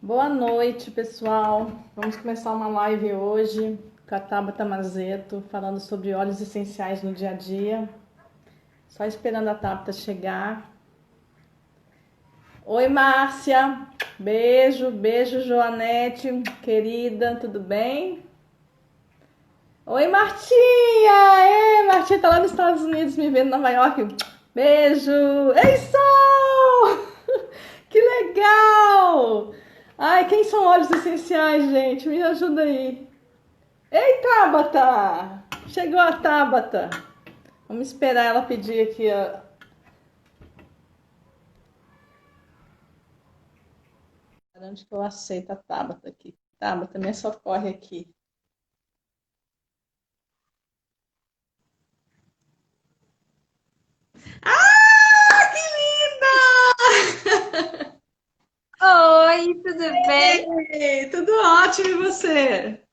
Boa noite, pessoal. Vamos começar uma live hoje com a Tabata Mazeto, falando sobre óleos essenciais no dia a dia. Só esperando a Tabata chegar. Oi, Márcia. Beijo, beijo, Joanete, querida, tudo bem? Oi, Martinha! Ei, Martinha tá lá nos Estados Unidos me vendo em Nova York. Beijo! Ei, Sol! Que legal! Ai, quem são óleos essenciais, gente? Me ajuda aí. Ei, Tabata! Chegou a Tabata. Vamos esperar ela pedir aqui. Onde que eu aceito a Tabata aqui? Tabata, me socorre aqui. Ah, que linda! Oi, tudo bem? Ei, tudo ótimo, e você?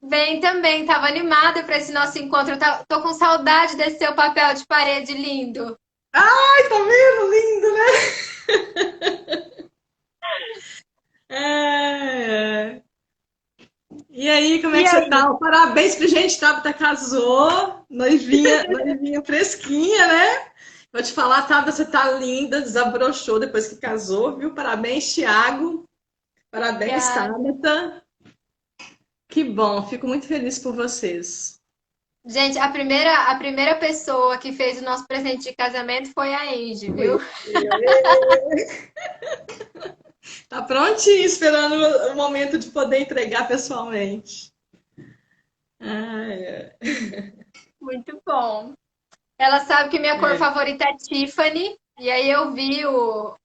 Bem também, tava animada para esse nosso encontro. Tô com saudade desse seu papel de parede lindo. Ai, tá vendo? Lindo, né? É. E aí, como é E que você aí? tá? Parabéns pra gente, Tabata casou, noivinha fresquinha, né? Vou te falar, Tabata, você tá linda, desabrochou depois que casou, viu? Parabéns, Thiago. Parabéns, Obrigada. Tabata. Que bom, fico muito feliz por vocês. Gente, a primeira pessoa que fez o nosso presente de casamento foi a Angie, viu? Oi. Tá prontinho, esperando o momento de poder entregar pessoalmente. Ai, Muito bom. Ela sabe que minha cor é. favorita é Tiffany. E aí eu vi o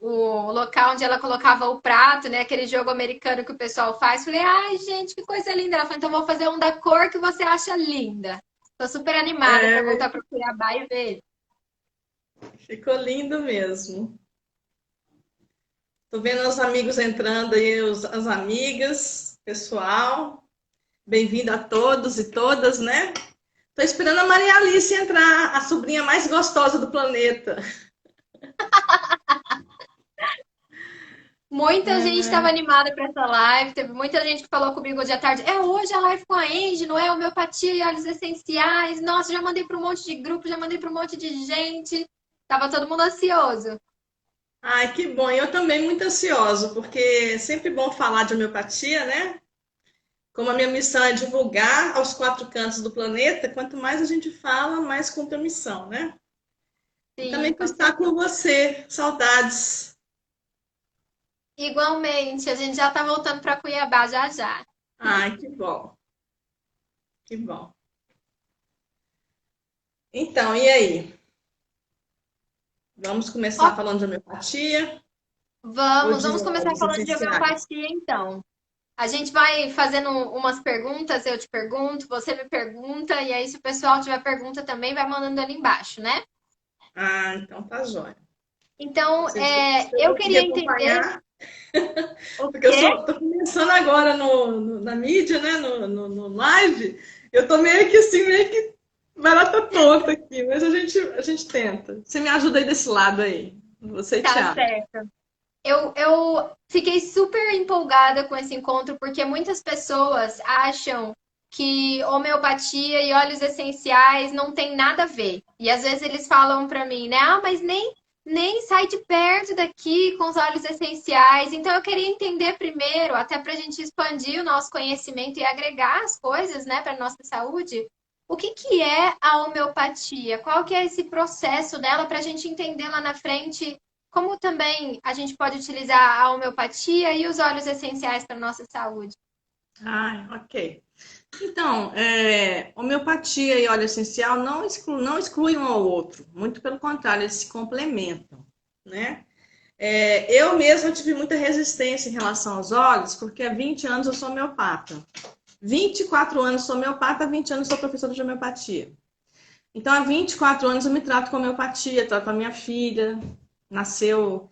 local onde ela colocava o prato, né? Aquele jogo americano que o pessoal faz. Falei, ai, gente, que coisa linda. Ela falou, então vou fazer um da cor que você acha linda. Tô super animada para É, voltar para Cuiabá e ver. ficou lindo mesmo. Tô vendo os amigos entrando aí, as amigas, pessoal. Bem-vindo a todos e todas, né? Tô esperando a Maria Alice entrar, a sobrinha mais gostosa do planeta. Muita gente estava É, animada para essa live. Teve muita gente que falou comigo hoje à tarde. É hoje a live com a Angie, não é homeopatia e óleos essenciais. Nossa, já mandei para um monte de grupo, já mandei para um monte de gente. Tava todo mundo ansioso. ai, que bom. Eu também muito ansiosa, porque é sempre bom falar de homeopatia, né? Como a minha missão é divulgar aos quatro cantos do planeta, quanto mais a gente fala, mais cumpre a missão, né? E também Sim, por com estar certeza. com você. Saudades. Igualmente, a gente já tá voltando para Cuiabá já já. Ai, que bom. Que bom. Então, e aí? Vamos Ó, começar falando de homeopatia ou vamos, de vamos começar óleos falando de essenciais? homeopatia, então. A gente vai fazendo umas perguntas, eu te pergunto, você me pergunta, e aí, se o pessoal tiver pergunta também, vai mandando ali embaixo, né? Ah, então tá jóia. Então, Se eu eu conseguir queria entender acompanhar, o porque eu quê? tô começando agora na mídia, né? No live, eu tô meio que assim, meio que barata tonta aqui, mas a gente tenta. Você me ajuda aí desse lado aí. Você e Tá Thiago. certo. Eu fiquei super empolgada com esse encontro, porque muitas pessoas acham que homeopatia e óleos essenciais não tem nada a ver. E às vezes eles falam para mim, né? Ah, mas nem sai de perto daqui com os óleos essenciais. Então eu queria entender primeiro, até para a gente expandir o nosso conhecimento e agregar as coisas, né, para nossa saúde. O que que é a homeopatia? Qual que é esse processo dela para a gente entender lá na frente como também a gente pode utilizar a homeopatia e os óleos essenciais para a nossa saúde? Ah, ok. Então, homeopatia e óleo essencial não excluem um ao outro, muito pelo contrário, eles se complementam, né? Eu mesma tive muita resistência em relação aos óleos, porque há 20 anos eu sou homeopata. 24 anos sou homeopata, há 20 anos sou professora de homeopatia. Então, há 24 anos eu me trato com homeopatia, trato a minha filha, nasceu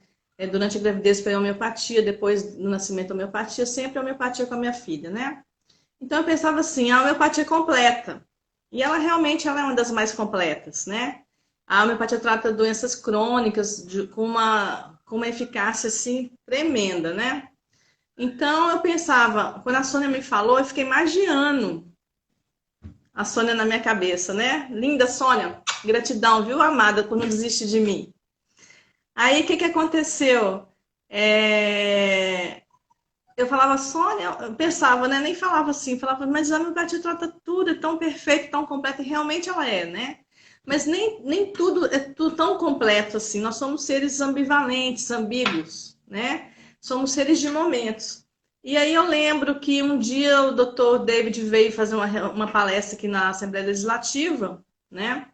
durante a gravidez foi homeopatia, depois do nascimento homeopatia, sempre homeopatia com a minha filha, né? Então eu pensava assim, a homeopatia é completa. E ela realmente ela é uma das mais completas, né? A homeopatia trata doenças crônicas com uma eficácia assim tremenda, né? Então eu pensava, quando a Sônia me falou, eu fiquei imaginando a Sônia na minha cabeça, né? Linda Sônia, gratidão, viu, amada, por não desistir de mim. Aí o que aconteceu? Eu falava, Sônia, eu pensava, né? Nem falava assim, falava, mas a homeopatia trata tudo, é tão perfeito, tão completo, e realmente ela é, né? Mas nem tudo é tudo tão completo assim. Nós somos seres ambivalentes, ambíguos, né? Somos seres de momentos. E aí eu lembro que um dia o Dr. David veio fazer uma palestra aqui na Assembleia Legislativa, né?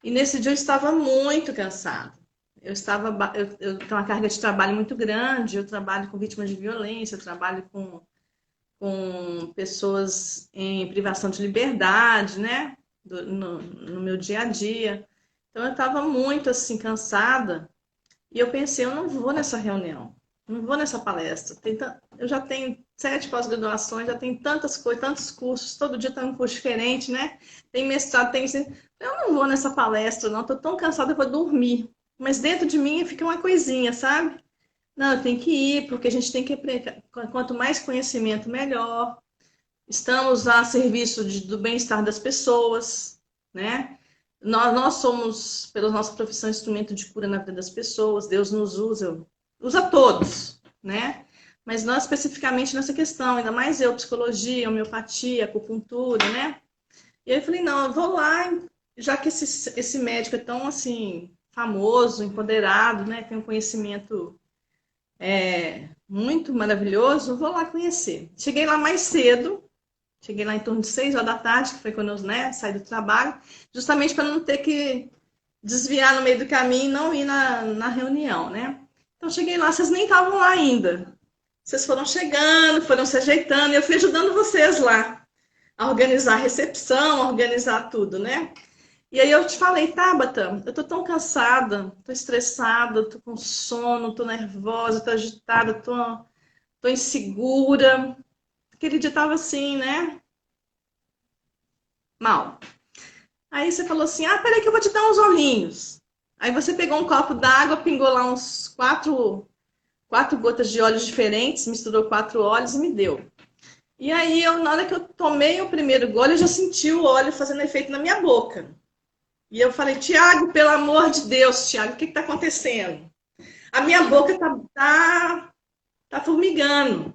E nesse dia eu estava muito cansada. Eu tenho uma carga de trabalho muito grande, eu trabalho com vítimas de violência, eu trabalho com pessoas em privação de liberdade, né? No meu dia a dia. Então eu estava muito assim cansada e eu pensei, eu não vou nessa reunião, não vou nessa palestra. Eu já tenho 7 pós-graduações, já tenho tantas coisas, tantos cursos, todo dia tem um curso diferente, né? Tem mestrado, tem. Eu não vou nessa palestra, não. Estou tão cansada, eu vou dormir. Mas dentro de mim fica uma coisinha, sabe? Não, eu tenho que ir, porque a gente tem que aprender. Quanto mais conhecimento, melhor. Estamos a serviço do bem-estar das pessoas, né? Nós somos, pela nossa profissão, instrumento de cura na vida das pessoas. Deus nos usa todos, né? Mas nós especificamente nessa questão, ainda mais eu, psicologia, homeopatia, acupuntura, né? E aí eu falei, não, eu vou lá, já que esse médico é tão, assim, famoso, empoderado, né? Tem um conhecimento muito maravilhoso, eu vou lá conhecer. Cheguei lá mais cedo, cheguei lá em torno de 6 horas da tarde, que foi quando eu, né, saí do trabalho, justamente para não ter que desviar no meio do caminho e não ir na reunião, né? Então cheguei lá, vocês nem estavam lá ainda. Vocês foram chegando, foram se ajeitando, e eu fui ajudando vocês lá a organizar a recepção, a organizar tudo, né? E aí eu te falei, Tabata, eu tô tão cansada, tô estressada, tô com sono, tô nervosa, tô agitada, tô insegura. Aquele dia tava assim, né? Mal. Aí você falou assim, peraí que eu vou te dar uns olhinhos. Aí você pegou um copo d'água, pingou lá uns quatro gotas de óleos diferentes, misturou 4 óleos e me deu. E aí, na hora que eu tomei o primeiro gole, eu já senti o óleo fazendo efeito na minha boca. E eu falei, Tiago, pelo amor de Deus, Tiago, o que está acontecendo? A minha boca tá formigando.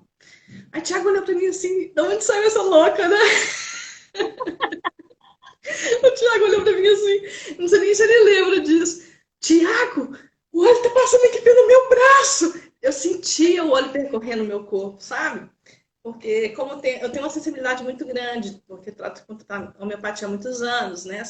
Aí Tiago olhou para mim assim, de onde saiu essa louca, né? O Tiago olhou para mim assim, não sei nem se ele lembra disso. Tiago, o óleo tá passando aqui pelo meu braço. Eu sentia o óleo percorrendo o meu corpo, sabe? Porque eu tenho uma sensibilidade muito grande, porque trato com homeopatia há muitos anos, né?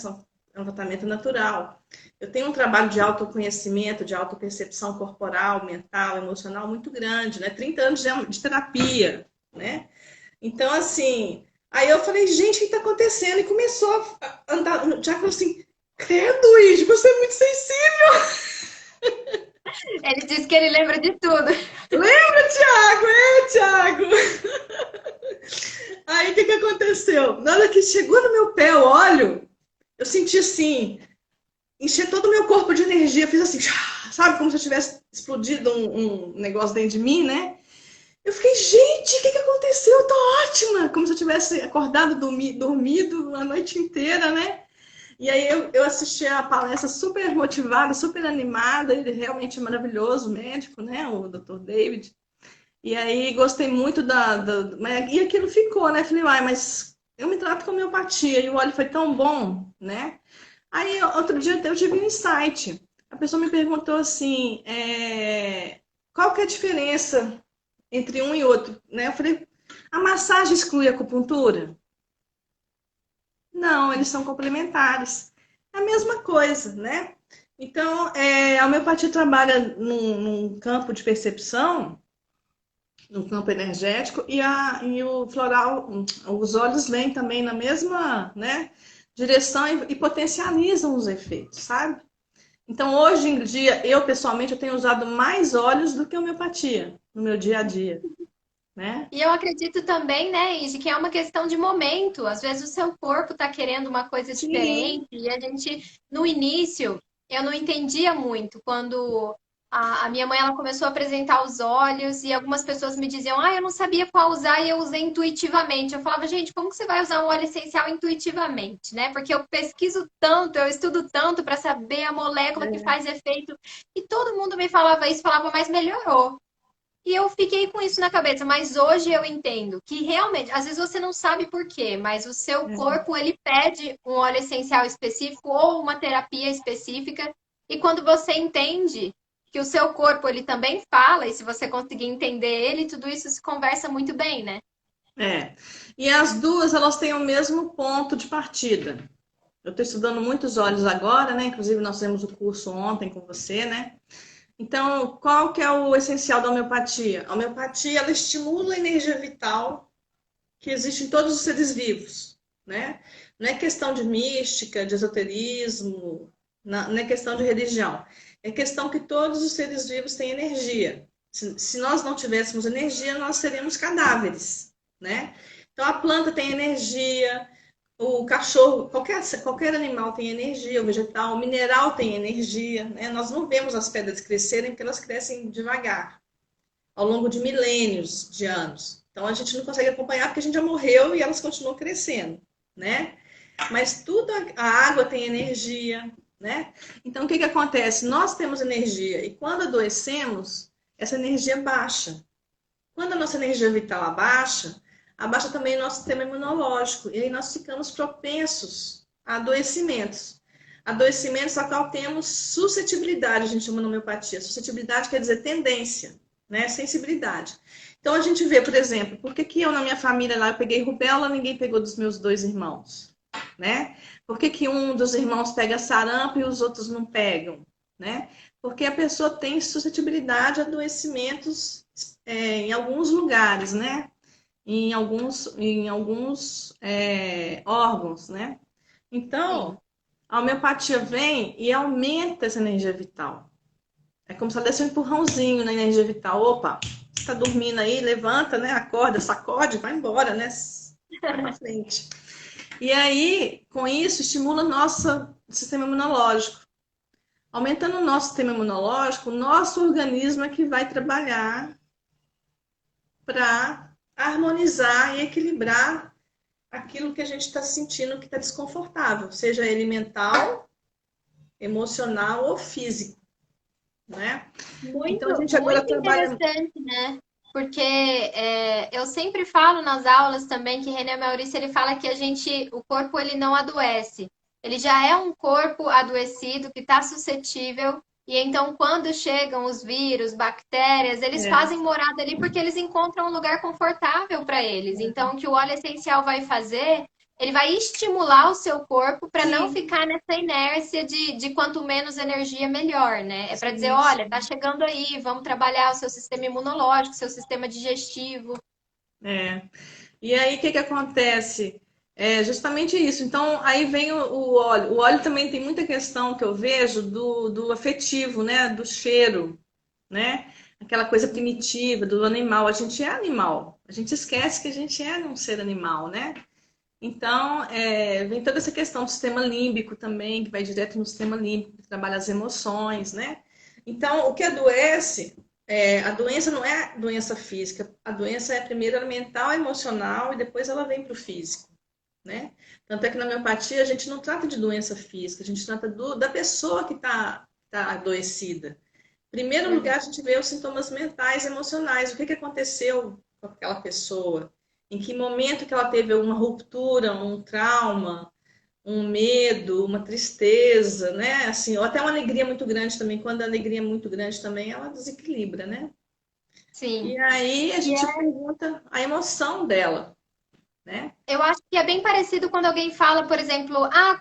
É um tratamento natural. Eu tenho um trabalho de autoconhecimento, de autopercepção corporal, mental, emocional muito grande, né? 30 anos de terapia, né? Então, assim, aí eu falei, gente, o que está acontecendo? E começou a andar, já falou assim, credo, Luiz, você é muito sensível. Ele disse que ele lembra de tudo. Lembra, Thiago? Aí, o que aconteceu? Na hora que chegou no meu pé o óleo, eu senti assim, encher todo o meu corpo de energia, fiz assim, sabe, como se eu tivesse explodido um negócio dentro de mim, né? Eu fiquei, gente, o que aconteceu? Eu tô ótima! Como se eu tivesse acordado, dormido a noite inteira, né? E aí eu assisti a palestra super motivada, super animada, ele realmente é maravilhoso, médico, né? O Dr. David. E aí gostei muito e aquilo ficou, né? Falei, mas eu me trato com homeopatia e o óleo foi tão bom, né? Aí outro dia eu tive um insight. A pessoa me perguntou assim, qual que é a diferença entre um e outro, né? Eu falei, a massagem exclui a acupuntura? Não, eles são complementares. É a mesma coisa, né? Então, a homeopatia trabalha num campo de percepção, num campo energético, e o floral, os olhos vêm também na mesma, né, direção e potencializam os efeitos, sabe? Então, hoje em dia, eu pessoalmente eu tenho usado mais óleos do que homeopatia no meu dia a dia, né? E eu acredito também, né, Igi, que é uma questão de momento. Às vezes o seu corpo está querendo uma coisa Sim, diferente e a gente, no início, eu não entendia muito quando A minha mãe, ela começou a apresentar os olhos e algumas pessoas me diziam, eu não sabia qual usar e eu usei intuitivamente. Eu falava, gente, como que você vai usar um óleo essencial intuitivamente, né? Porque eu pesquiso tanto, eu estudo tanto para saber a molécula que É, faz efeito. E todo mundo me falava isso, falava, mas melhorou. E eu fiquei com isso na cabeça, mas hoje eu entendo que realmente, às vezes você não sabe por quê, mas o seu é. corpo ele pede um óleo essencial específico ou uma terapia específica, e quando você entende que o seu corpo ele também fala, e se você conseguir entender ele, tudo isso se conversa muito bem, né? É. E as duas, elas têm o mesmo ponto de partida. Eu estou estudando muitos olhos agora, né? Inclusive, nós fizemos o curso ontem com você, né? Então, qual que é o essencial da homeopatia? A homeopatia, ela estimula a energia vital que existe em todos os seres vivos, né? Não é questão de mística, de esoterismo, não é questão de religião. É questão que todos os seres vivos têm energia. Se nós não tivéssemos energia, nós seríamos cadáveres, né? Então, a planta tem energia, o cachorro, qualquer animal tem energia, o vegetal, o mineral tem energia, né? Nós não vemos as pedras crescerem porque elas crescem devagar, ao longo de milênios de anos. Então a gente não consegue acompanhar porque a gente já morreu e elas continuam crescendo, né? Mas tudo, a água tem energia, né? Então o que que acontece? Nós temos energia e quando adoecemos, essa energia baixa. Quando a nossa energia vital abaixa também o nosso sistema imunológico e aí nós ficamos propensos a adoecimentos. Adoecimentos a qual temos suscetibilidade, a gente chama na homeopatia. Suscetibilidade quer dizer tendência, né? Sensibilidade. Então a gente vê, por exemplo, por que que eu na minha família lá eu peguei rubéola, ninguém pegou dos meus dois irmãos, né? Por que que um dos irmãos pega sarampo e os outros não pegam, né? Porque a pessoa tem suscetibilidade a adoecimentos em alguns lugares, né? Em alguns órgãos, né? Sim. Então, a homeopatia vem e aumenta essa energia vital. É como se ela desse um empurrãozinho na energia vital. Opa, você está dormindo aí, levanta, né? Acorda, sacode, vai embora, né? Vai para frente. E aí, com isso, estimula o nosso sistema imunológico. Aumentando o nosso sistema imunológico, o nosso organismo é que vai trabalhar para harmonizar e equilibrar aquilo que a gente está sentindo que está desconfortável, seja ele mental, emocional ou físico, né? Então a Muito, gente agora muito trabalha. interessante, né? Porque eu sempre falo nas aulas também que René Maurício ele fala que o corpo ele não adoece. Ele já é um corpo adoecido que está suscetível e então quando chegam os vírus, bactérias, eles É, fazem morada ali porque eles encontram um lugar confortável para eles. Então o que o óleo essencial vai fazer, ele vai estimular o seu corpo para não sim, ficar nessa inércia de quanto menos energia, melhor, né? É para dizer, sim, olha, tá sim. chegando aí, vamos trabalhar o seu sistema imunológico, seu sistema digestivo. É. E aí o que que acontece? É justamente isso. Então, aí vem o óleo. O óleo também tem muita questão que eu vejo do afetivo, né? Do cheiro, né? Aquela coisa primitiva do animal. A gente é animal. A gente esquece que a gente é um ser animal, né? Então, vem toda essa questão do sistema límbico também, que vai direto no sistema límbico, que trabalha as emoções, né? Então, o que adoece, a doença não é doença física, a doença é primeiro mental, emocional e depois ela vem para o físico, né? Tanto é que na homeopatia a gente não trata de doença física, a gente trata da pessoa que tá adoecida. Em primeiro Uhum. lugar, a gente vê os sintomas mentais e emocionais, o que aconteceu com aquela pessoa, em que momento que ela teve alguma ruptura, um trauma, um medo, uma tristeza, né? Assim, ou até uma alegria muito grande também. Quando a alegria é muito grande também, ela desequilibra, né? E Sim. aí a E gente pergunta a emoção dela, né? eu acho que é bem parecido quando alguém fala, por exemplo,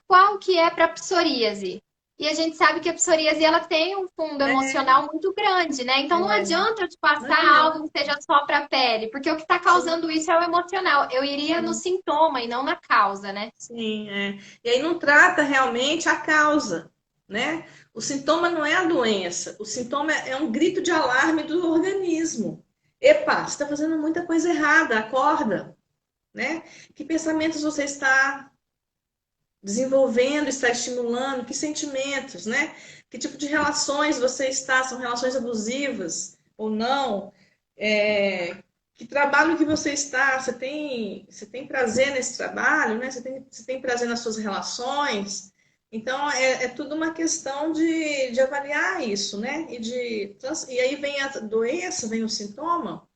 qual que é para psoríase? E a gente sabe que a psoríase ela tem um fundo É, emocional muito grande, né? Então não adianta eu te não passar adianta. algo que seja só para a pele, porque o que está Sim, causando isso é o emocional. Eu iria no sim, sintoma e não na causa, né? sim, é. E aí não trata realmente a causa, né? O sintoma não é a doença, o sintoma é um grito de alarme do organismo. Epa, você está fazendo muita coisa errada, acorda, né? Que pensamentos você está desenvolvendo, está estimulando, que sentimentos, né? Que tipo de relações você está? São relações abusivas ou não? Que trabalho que você está? Você tem prazer nesse trabalho, né? Você tem prazer nas suas relações? Então, é tudo uma questão de avaliar isso, né? E aí vem a doença, vem o sintoma,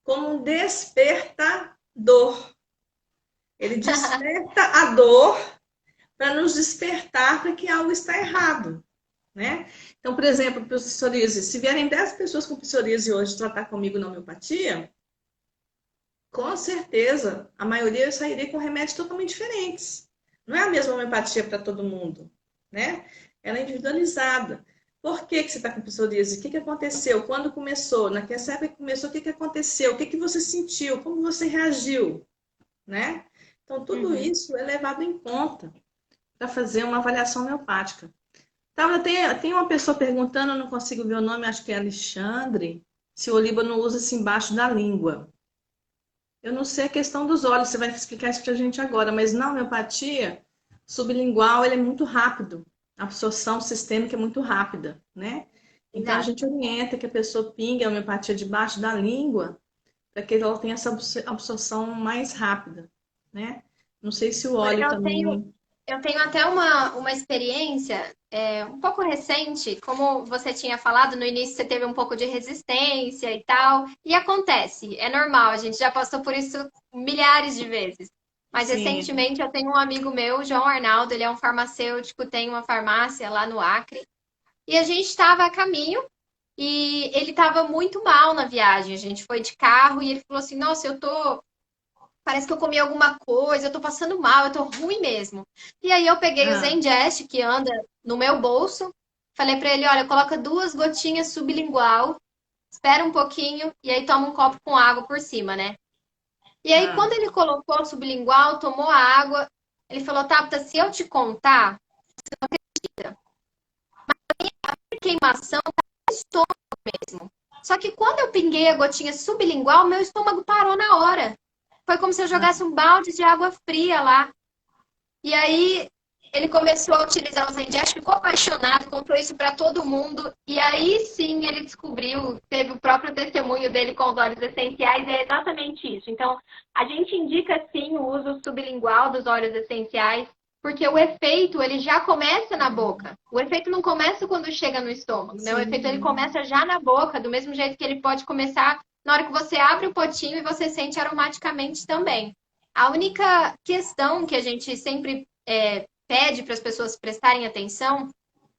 como um despertador. Ele desperta a dor para nos despertar para que algo está errado, né? Então, por exemplo, psoríase, se vierem 10 pessoas com psoríase hoje tratar comigo na homeopatia, com certeza a maioria sairia com remédios totalmente diferentes. Não é a mesma homeopatia para todo mundo, né? Ela é individualizada. Por que você está com psoríase? O que aconteceu? Quando começou? Naquela época que começou, o que aconteceu? O que você sentiu? Como você reagiu? Né? Então, tudo isso é levado em conta para fazer uma avaliação homeopática. Tem uma pessoa perguntando, eu não consigo ver o nome, acho que é Alexandre, se o olíbano usa-se embaixo da língua. Eu não sei a questão dos olhos, você vai explicar isso para a gente agora, mas na homeopatia sublingual ele é muito rápido, a absorção sistêmica é muito rápida, né? Então a Exato. gente orienta que a pessoa pingue a homeopatia debaixo da língua para que ela tenha essa absorção mais rápida, né? Não sei se o óleo Eu tenho, também. eu tenho até uma experiência um pouco recente, como você tinha falado, no início você teve um pouco de resistência e tal, e acontece, é normal, a gente já passou por isso milhares de vezes. Mas Sim. recentemente eu tenho um amigo meu, João Arnaldo, ele é um farmacêutico, tem uma farmácia lá no Acre, e a gente estava a caminho e ele estava muito mal na viagem. A gente foi de carro e ele falou assim: Nossa, parece que eu comi alguma coisa, eu tô passando mal, eu tô ruim mesmo. E aí eu peguei o Ah, Zengest, que anda no meu bolso, falei pra ele, olha, coloca 2 gotinhas sublingual, espera um pouquinho e aí toma um copo com água por cima, né? E aí ah, quando ele colocou o sublingual, tomou a água, ele falou, Tabata, se eu te contar, a queimação tá no estômago mesmo. Só que quando eu pinguei a gotinha sublingual, meu estômago parou na hora. Foi como se eu ah. jogasse um balde de água fria lá. E aí ele começou a utilizar o Zendesk, ficou apaixonado, contou isso para todo mundo. E aí sim ele descobriu, teve o próprio testemunho dele com os óleos essenciais, e é exatamente isso. Então, a gente indica sim o uso sublingual dos óleos essenciais, porque o efeito ele já começa na boca. O efeito não começa quando chega no estômago, né? O efeito ele Sim. começa já na boca, do mesmo jeito que ele pode começar na hora que você abre o potinho e você sente aromaticamente também. A única questão que a gente sempre pede para as pessoas prestarem atenção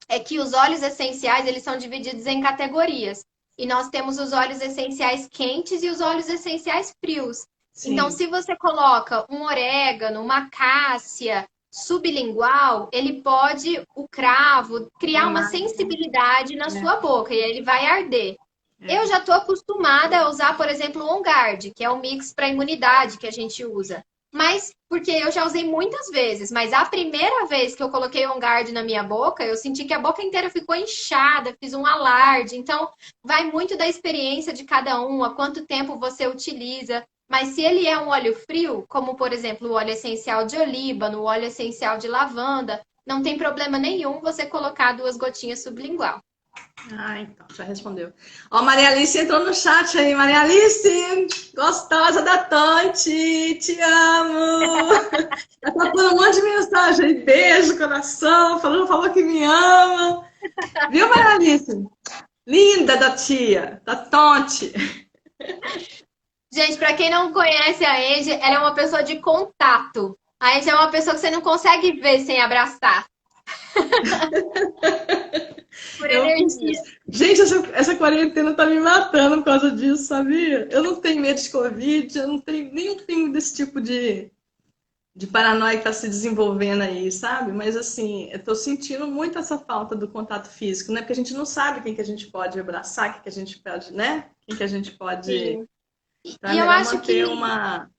é que os óleos essenciais eles são divididos em categorias. E nós temos os óleos essenciais quentes e os óleos essenciais frios. Então, Sim. se você coloca um orégano, uma cássia sublingual, ele pode, o cravo, criar uma Queimar, sensibilidade na né? sua boca e aí ele vai arder. Eu É. já estou acostumada a usar, por exemplo, o On Guard, que é o mix para imunidade que a gente usa. Mas porque eu já usei muitas vezes, mas a primeira vez que eu coloquei On Guard na minha boca, eu senti que a boca inteira ficou inchada, fiz um alarde. Então, vai muito da experiência de cada um, a quanto tempo você utiliza. Mas se ele é um óleo frio, como por exemplo o óleo essencial de olíbano, o óleo essencial de lavanda, não tem problema nenhum você colocar 2 gotinhas sublingual. Ah, então, já respondeu. Ó, Maria Alice entrou no chat aí. Maria Alice, gostosa da Tonte, te amo. Ela tá pondo um monte de mensagem aí. Beijo, coração. Falou que me ama. Viu, Maria Alice? Linda da tia, da Tonte. Gente, para quem não conhece a Angie, ela é uma pessoa de contato. A Angie é uma pessoa que você não consegue ver sem abraçar, por Eu energia. preciso. Gente, essa quarentena tá me matando por causa disso, sabia? Eu não tenho medo de Covid, eu não tenho nenhum pingo desse tipo de paranoia que tá se desenvolvendo aí, sabe? Mas assim, eu tô sentindo muito essa falta do contato físico, né? Porque a gente não sabe quem que a gente pode abraçar, quem que a gente pode, né? Quem que a gente pode. Sim. Então é E eu melhor acho manter que uma.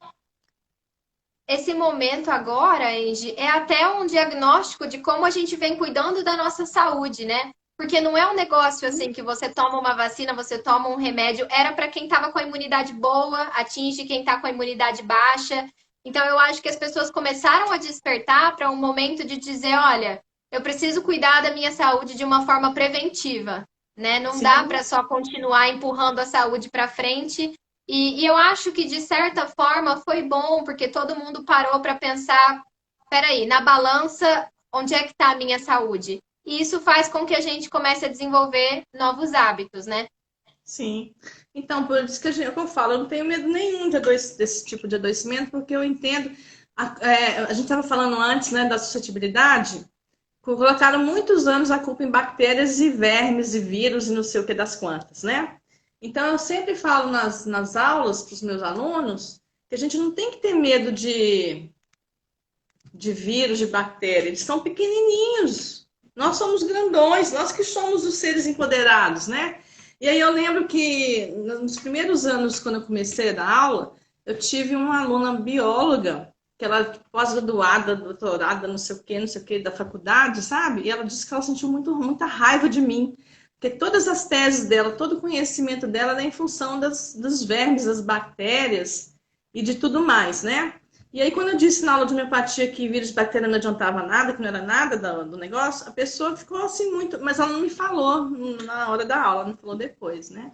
esse momento agora, Angie, é até um diagnóstico de como a gente vem cuidando da nossa saúde, né? Porque não é um negócio assim que você toma uma vacina, você toma um remédio, era para quem estava com a imunidade boa, atinge quem está com a imunidade baixa. Então eu acho que as pessoas começaram a despertar para um momento de dizer, olha, eu preciso cuidar da minha saúde de uma forma preventiva, né? Não dá Sim, para só continuar empurrando a saúde para frente. E eu acho que, de certa forma, foi bom, porque todo mundo parou para pensar, peraí, na balança, onde é que está a minha saúde? E isso faz com que a gente comece a desenvolver novos hábitos, né? sim. Então, por isso que é o que eu falo, eu não tenho medo nenhum desse tipo de adoecimento, porque eu entendo. A gente estava falando antes, né, da suscetibilidade. Colocaram muitos anos a culpa em bactérias e vermes e vírus e não sei o que das quantas, né? Então, eu sempre falo nas aulas para os meus alunos que a gente não tem que ter medo de vírus, de bactéria. Eles são pequenininhos. Nós somos grandões, nós que somos os seres empoderados, né? E aí eu lembro que nos primeiros anos, quando eu comecei a dar aula, eu tive uma aluna bióloga, que ela é pós-graduada, doutorada, não sei o que, da faculdade, sabe? E ela disse que ela sentiu muita raiva de mim, porque todas as teses dela, todo o conhecimento dela era em função dos vermes, das bactérias e de tudo mais, né? E aí, quando eu disse na aula de homeopatia que vírus e bactéria não adiantava nada, que não era nada do negócio, a pessoa ficou assim muito. Mas ela não me falou na hora da aula, não falou depois, né?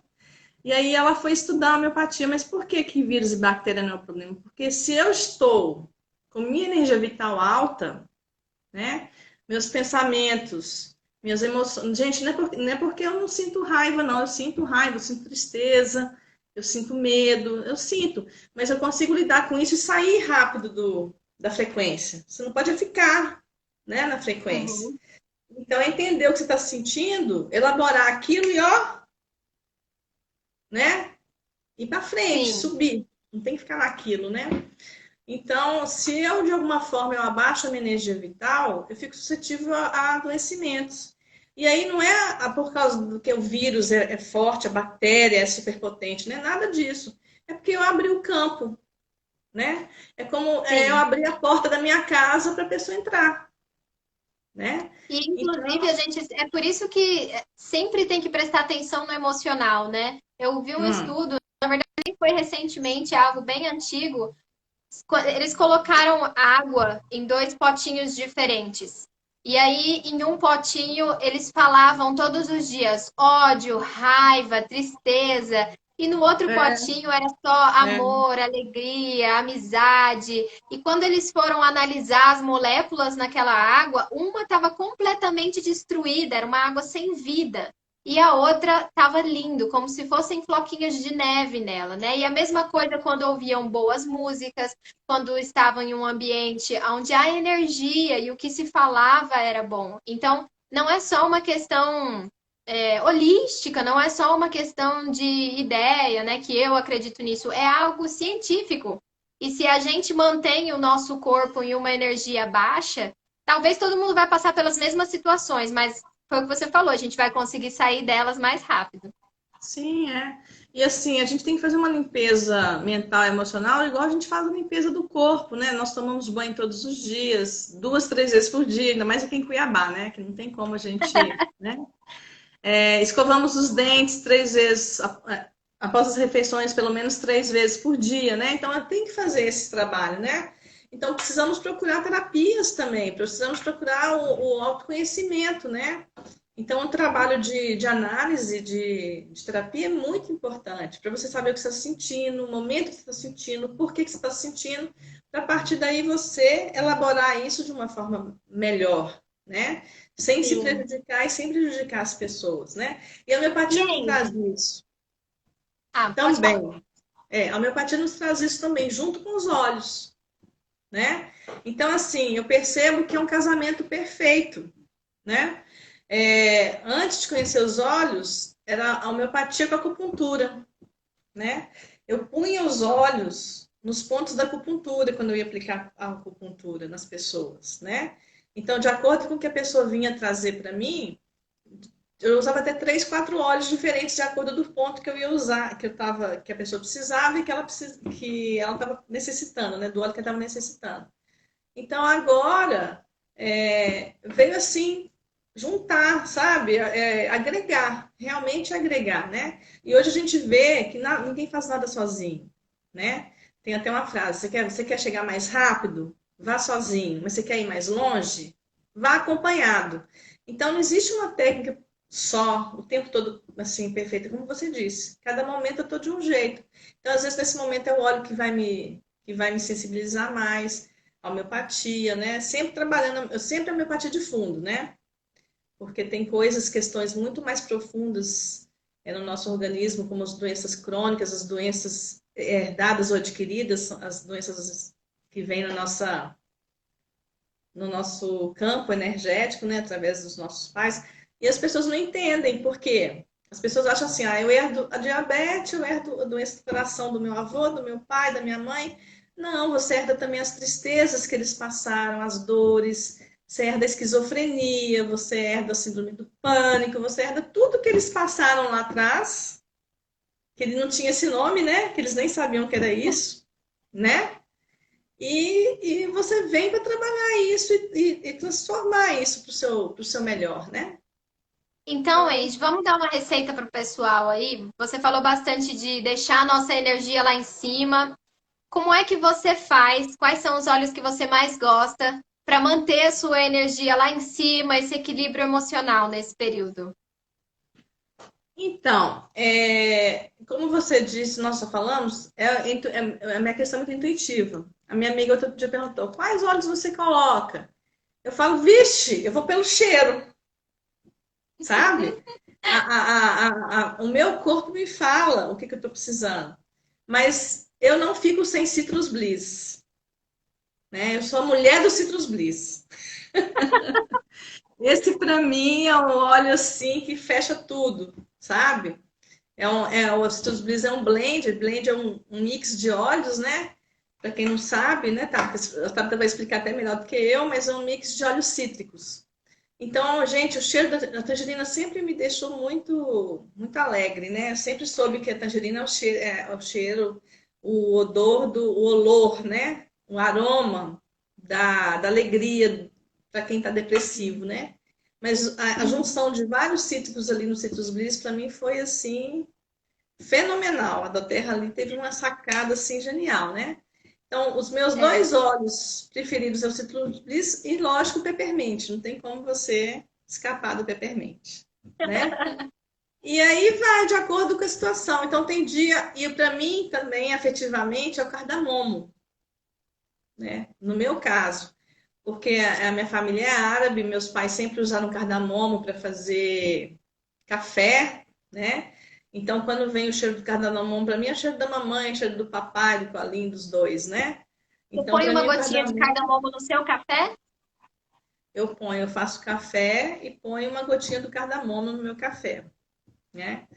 E aí ela foi estudar a homeopatia, mas por que vírus e bactéria não é o problema? Porque se eu estou com minha energia vital alta, né? Meus pensamentos, minhas emoções. Gente, não é porque eu não sinto raiva, não. Eu sinto raiva, eu sinto tristeza, eu sinto medo, eu sinto. Mas eu consigo lidar com isso e sair rápido da frequência. Você não pode ficar, né, na frequência. Uhum. Então, é entender o que você está sentindo, elaborar aquilo e, ó, né? Ir para frente, Sim. subir. Não tem que ficar naquilo, né? Então, se eu, de alguma forma, eu abaixo a minha energia vital, eu fico suscetível a adoecimentos. E aí não é por causa do que o vírus é forte, a bactéria é superpotente, não é nada disso. É porque eu abri o campo, né? É como eu Sim. abrir a porta da minha casa para a pessoa entrar, né? E, inclusive, Então, a gente. É por isso que sempre tem que prestar atenção no emocional, né? Eu vi um hum, estudo, foi recentemente, algo bem antigo. Eles colocaram água em dois potinhos diferentes. E aí, em um potinho, eles falavam todos os dias ódio, raiva, tristeza. E no outro é, potinho era só é, amor, alegria, amizade. E quando eles foram analisar as moléculas naquela água, uma estava completamente destruída, era uma água sem vida. E a outra estava lindo, como se fossem floquinhos de neve nela, né? E a mesma coisa quando ouviam boas músicas, quando estavam em um ambiente onde a energia e o que se falava era bom. Então, não é só uma questão holística, não é só uma questão de ideia, né? Que eu acredito nisso, é algo científico. E se a gente mantém o nosso corpo em uma energia baixa, talvez todo mundo vai passar pelas mesmas situações, mas foi o que você falou, a gente vai conseguir sair delas mais rápido. sim, é. E assim, a gente tem que fazer uma limpeza mental e emocional, igual a gente faz a limpeza do corpo, né? Nós tomamos banho todos os dias, 2, 3 vezes por dia, ainda mais aqui em Cuiabá, né? Que não tem como a gente, né? Escovamos os dentes 3 vezes após as refeições, pelo menos 3 vezes por dia, né? Então, tem que fazer esse trabalho, né? Então, precisamos procurar terapias também, precisamos procurar o autoconhecimento, né? Então, o trabalho de análise, de terapia é muito importante para você saber o que você está sentindo, o momento que você está sentindo, por que você está sentindo, para a partir daí você elaborar isso de uma forma melhor, né? Sem se Sim. prejudicar e sem prejudicar as pessoas, né? E a E homeopatia nos aí? traz isso Pode falar. também. A homeopatia nos traz isso também, junto com os olhos, né? Então, assim, eu percebo que é um casamento perfeito, né? Antes de conhecer os olhos, era a homeopatia com a acupuntura, né? Eu punha os olhos nos pontos da acupuntura quando eu ia aplicar a acupuntura nas pessoas, né? Então, de acordo com o que a pessoa vinha trazer para mim, eu usava até 3, 4 óleos diferentes de acordo do ponto que eu ia usar, que a pessoa precisava e que ela estava necessitando, né? Do óleo que ela estava necessitando. Então agora veio assim juntar, sabe? Agregar, realmente agregar, né? E hoje a gente vê que ninguém faz nada sozinho, né? Tem até uma frase: você quer chegar mais rápido? Vá sozinho. Mas você quer ir mais longe? vá acompanhado. Então, não existe uma técnica só, o tempo todo, assim, perfeita, como você disse. Cada momento eu estou de um jeito. Então, às vezes, nesse momento é o óleo que vai me sensibilizar mais, a homeopatia, né? Sempre trabalhando, eu sempre a homeopatia de fundo, né? Porque tem coisas, questões muito mais profundas no nosso organismo, como as doenças crônicas, as doenças herdadas ou adquiridas, as doenças que vêm no nosso campo energético, né, através dos nossos pais, e as pessoas não entendem por quê. As pessoas acham assim, eu herdo a diabetes, eu herdo a doença do coração do meu avô, do meu pai, da minha mãe. Não, você herda também as tristezas que eles passaram, as dores, você herda a esquizofrenia, você herda a síndrome do pânico, você herda tudo que eles passaram lá atrás, que ele não tinha esse nome, né? Que eles nem sabiam que era isso, né? E você vem para trabalhar isso e transformar isso para o seu melhor, né? Então, Eide, vamos dar uma receita para o pessoal aí. Você falou bastante de deixar a nossa energia lá em cima. Como é que você faz? Quais são os óleos que você mais gosta para manter a sua energia lá em cima, esse equilíbrio emocional nesse período? Então, como você disse, nós só falamos, a minha questão é muito intuitiva. A minha amiga outro dia perguntou, quais óleos você coloca? Eu falo, vixe, eu vou pelo cheiro, sabe? O meu corpo me fala o que eu estou precisando. Mas eu não fico sem Citrus Bliss, né? Eu sou a mulher do Citrus Bliss. Esse para mim é um óleo assim que fecha tudo, sabe? O Citrus Bliss é um blend, blend é um mix de óleos, né? Para quem não sabe, né? Tá, a Tabata vai explicar até melhor do que eu, mas é um mix de óleos cítricos. Então, gente, o cheiro da tangerina sempre me deixou muito alegre, né? Eu sempre soube que a tangerina é o cheiro, o odor o olor, né? O aroma da alegria para quem está depressivo, né? Mas a junção de vários cítricos ali no Citrus Bliss, para mim, foi assim, fenomenal. A da Terra ali teve uma sacada assim genial, né? Então, os meus É. dois óleos preferidos é o Citrus Bliss e, lógico, o Peppermint. Não tem como você escapar do Peppermint, né? E aí vai de acordo com a situação. Então, tem dia... E para mim, também, afetivamente, é o cardamomo, né? No meu caso. Porque a minha família é árabe, meus pais sempre usaram cardamomo para fazer café, né? Então, quando vem o cheiro do cardamomo, para mim é o cheiro da mamãe, o cheiro do papai, do colinho dos dois, né? Você Então, põe para uma mim, o gotinha de cardamomo, cardamomo no seu café? eu faço café e ponho uma gotinha do cardamomo no meu café, né?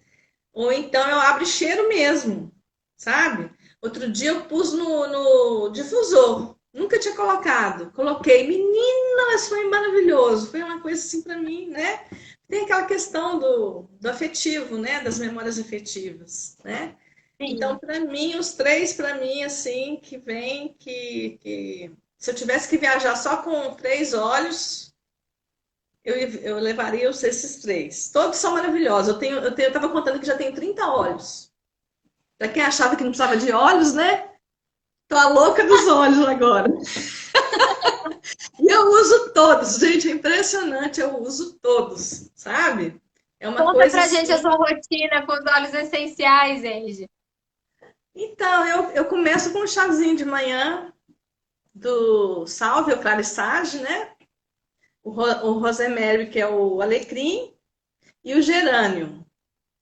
Ou então eu abro cheiro mesmo, sabe? Outro dia eu pus no difusor, nunca tinha colocado. Coloquei, menina, mas foi maravilhoso. Foi uma coisa assim para mim, né? Tem aquela questão do afetivo, né? Das memórias afetivas, né? Então, Sim. para mim, os três, para mim, assim, que vem, que se eu tivesse que viajar só com três olhos, eu levaria esses três. Todos são maravilhosos. Eu estava contando que já tenho 30 olhos. Para quem achava que não precisava de olhos, né? Tô a louca dos olhos agora. E eu uso todos, gente, é impressionante, eu uso todos, sabe? É uma Conta coisa pra gente a assim. sua rotina com os óleos essenciais, Eide. Então, eu começo com um chazinho de manhã do Salve, o Clarissage, né? O Rosemary, que é o alecrim, e o gerânio,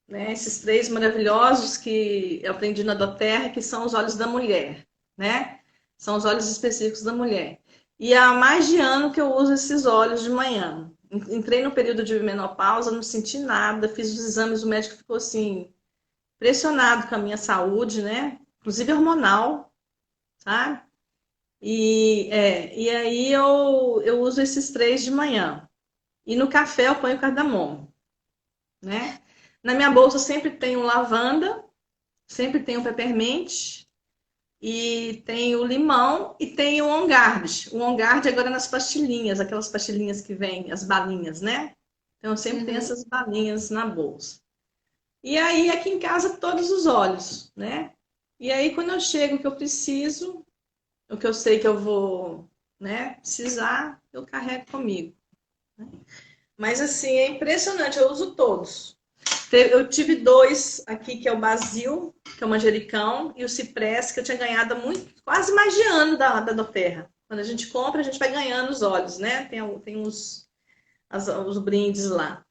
né? Esses três maravilhosos que eu aprendi na doTERRA, que são os óleos da mulher, né? São os óleos específicos da mulher. E há mais de ano que eu uso esses óleos de manhã. Entrei no período de menopausa, não senti nada, fiz os exames, o médico ficou assim, impressionado com a minha saúde, né? Inclusive hormonal, sabe? E aí eu uso esses três de manhã. E no café eu ponho cardamomo, né? Na minha bolsa sempre tem o lavanda, sempre tem o peppermint, e tem o limão e tem o on guard. O on guard agora nas pastilhinhas, aquelas pastilhinhas que vêm, as balinhas, né? Então eu sempre tenho Uhum. essas balinhas na bolsa. E aí aqui em casa todos os óleos, né? E aí quando eu chego que eu preciso, o que eu sei que eu vou, né, precisar, eu carrego comigo. Mas assim, é impressionante, eu uso todos. Eu tive dois aqui, que é o basil, que é o manjericão, e o ciprés, que eu tinha ganhado muito, quase mais de ano da doTERRA. Quando a gente compra, a gente vai ganhando os óleos, né? Tem os brindes lá.